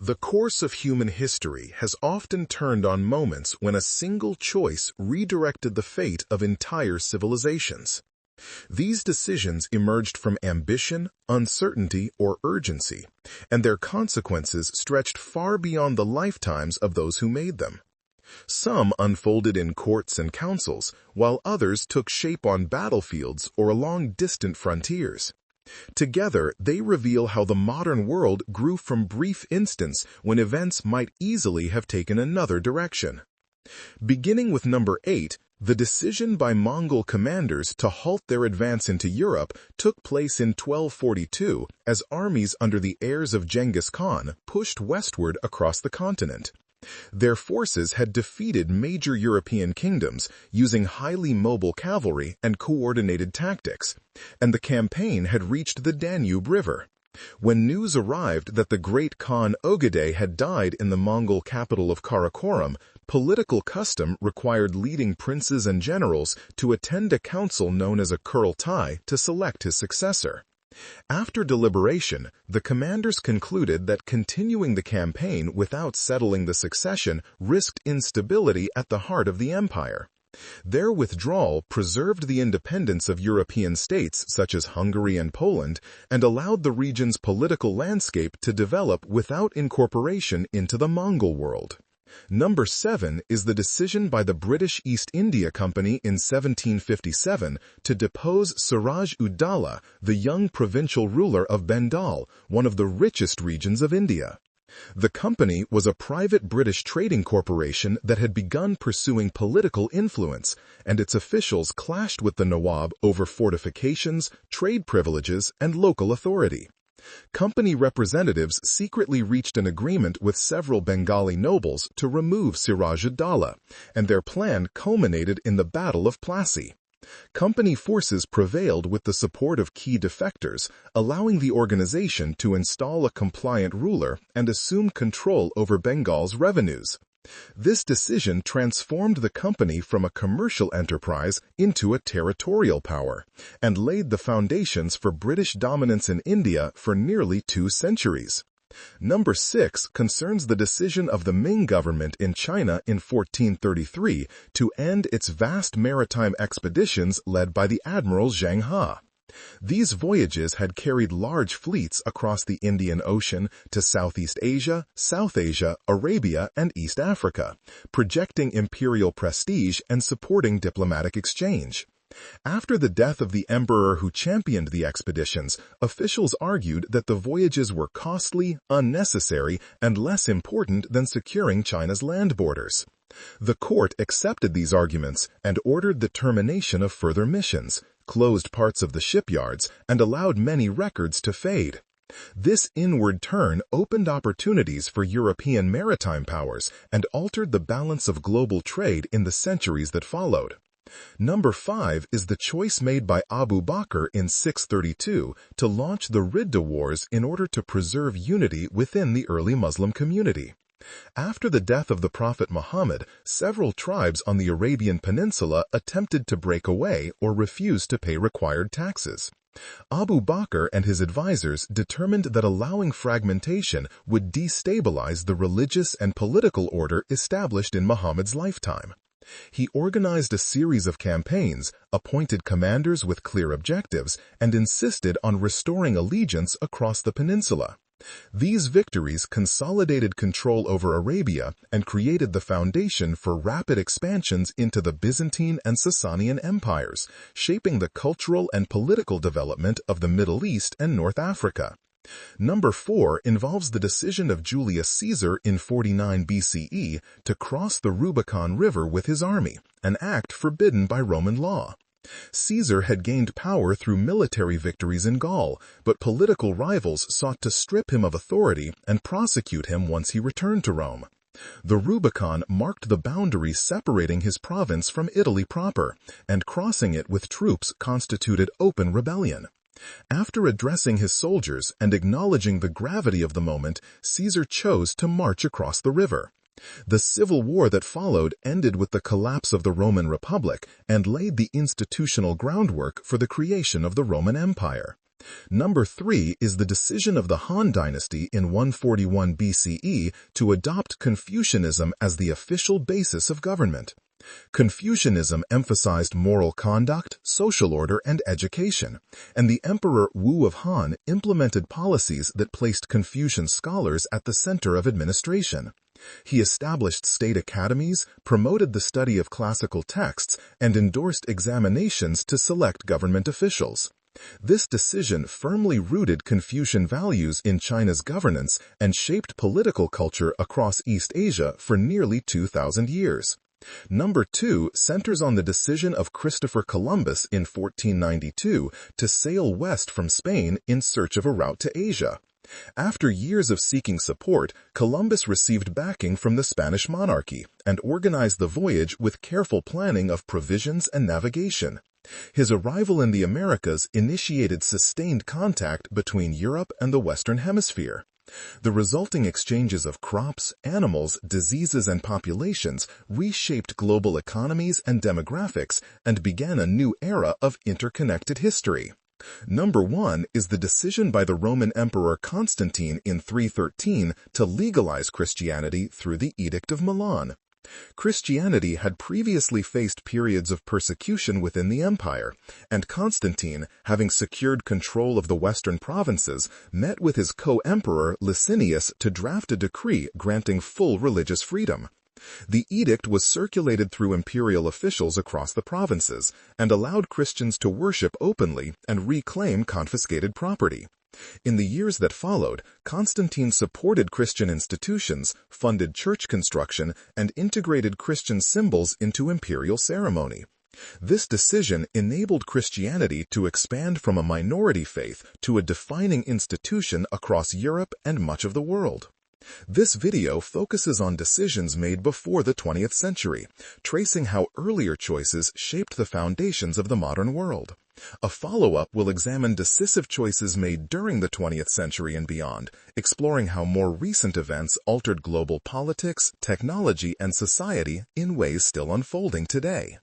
The course of human history has often turned on moments when a single choice redirected the fate of entire civilizations. These decisions emerged from ambition, uncertainty, or urgency, and their consequences stretched far beyond the lifetimes of those who made them. Some unfolded in courts and councils, while others took shape on battlefields or along distant frontiers. Together, they reveal how the modern world grew from brief instants when events might easily have taken another direction. Beginning with number 8, the decision by Mongol commanders to halt their advance into Europe took place in 1242 as armies under the heirs of Genghis Khan pushed westward across the continent. Their forces had defeated major European kingdoms using highly mobile cavalry and coordinated tactics, and the campaign had reached the Danube River. When news arrived that the great Khan Ogedei had died in the Mongol capital of Karakoram, political custom required leading princes and generals to attend a council known as a Kurultai to select his successor. After deliberation, the commanders concluded that continuing the campaign without settling the succession risked instability at the heart of the empire. Their withdrawal preserved the independence of European states such as Hungary and Poland and allowed the region's political landscape to develop without incorporation into the Mongol world. Number 7 is the decision by the British East India Company in 1757 to depose Siraj-ud-Daulah, the young provincial ruler of Bengal, one of the richest regions of India. The company was a private British trading corporation that had begun pursuing political influence, and its officials clashed with the Nawab over fortifications, trade privileges, and local authority. Company representatives secretly reached an agreement with several Bengali nobles to remove Siraj-ud-Daulah, and their plan culminated in the Battle of Plassey. Company forces prevailed with the support of key defectors, allowing the organization to install a compliant ruler and assume control over Bengal's revenues. This decision transformed the company from a commercial enterprise into a territorial power, and laid the foundations for British dominance in India for nearly 2 centuries. Number 6 concerns the decision of the Ming government in China in 1433 to end its vast maritime expeditions led by the Admiral Zheng He. These voyages had carried large fleets across the Indian Ocean to Southeast Asia, South Asia, Arabia, and East Africa, projecting imperial prestige and supporting diplomatic exchange. After the death of the emperor who championed the expeditions, officials argued that the voyages were costly, unnecessary, and less important than securing China's land borders. The court accepted these arguments and ordered the termination of further missions, closed parts of the shipyards, and allowed many records to fade. This inward turn opened opportunities for European maritime powers and altered the balance of global trade in the centuries that followed. Number 5 is the choice made by Abu Bakr in 632 to launch the Ridda Wars in order to preserve unity within the early Muslim community. After the death of the Prophet Muhammad, several tribes on the Arabian Peninsula attempted to break away or refuse to pay required taxes. Abu Bakr and his advisors determined that allowing fragmentation would destabilize the religious and political order established in Muhammad's lifetime. He organized a series of campaigns, appointed commanders with clear objectives, and insisted on restoring allegiance across the peninsula. These victories consolidated control over Arabia and created the foundation for rapid expansions into the Byzantine and Sasanian empires, shaping the cultural and political development of the Middle East and North Africa. Number 4 involves the decision of Julius Caesar in 49 BCE to cross the Rubicon River with his army, an act forbidden by Roman law. Caesar had gained power through military victories in Gaul, but political rivals sought to strip him of authority and prosecute him once he returned to Rome. The Rubicon marked the boundary separating his province from Italy proper, and crossing it with troops constituted open rebellion. After addressing his soldiers and acknowledging the gravity of the moment, Caesar chose to march across the river. The civil war that followed ended with the collapse of the Roman Republic and laid the institutional groundwork for the creation of the Roman Empire. Number 3 is the decision of the Han Dynasty in 141 BCE to adopt Confucianism as the official basis of government. Confucianism emphasized moral conduct, social order, and education, and the Emperor Wu of Han implemented policies that placed Confucian scholars at the center of administration. He established state academies, promoted the study of classical texts, and endorsed examinations to select government officials. This decision firmly rooted Confucian values in China's governance and shaped political culture across East Asia for nearly 2,000 years. Number 2 centers on the decision of Christopher Columbus in 1492 to sail west from Spain in search of a route to Asia. After years of seeking support, Columbus received backing from the Spanish monarchy and organized the voyage with careful planning of provisions and navigation. His arrival in the Americas initiated sustained contact between Europe and the Western Hemisphere. The resulting exchanges of crops, animals, diseases, and populations reshaped global economies and demographics and began a new era of interconnected history. Number 1 is the decision by the Roman Emperor Constantine in 313 to legalize Christianity through the Edict of Milan. Christianity had previously faced periods of persecution within the empire, and Constantine, having secured control of the western provinces, met with his co-emperor Licinius to draft a decree granting full religious freedom. The edict was circulated through imperial officials across the provinces and allowed Christians to worship openly and reclaim confiscated property. In the years that followed, Constantine supported Christian institutions, funded church construction, and integrated Christian symbols into imperial ceremony. This decision enabled Christianity to expand from a minority faith to a defining institution across Europe and much of the world. This video focuses on decisions made before the 20th century, tracing how earlier choices shaped the foundations of the modern world. A follow-up will examine decisive choices made during the 20th century and beyond, exploring how more recent events altered global politics, technology, and society in ways still unfolding today.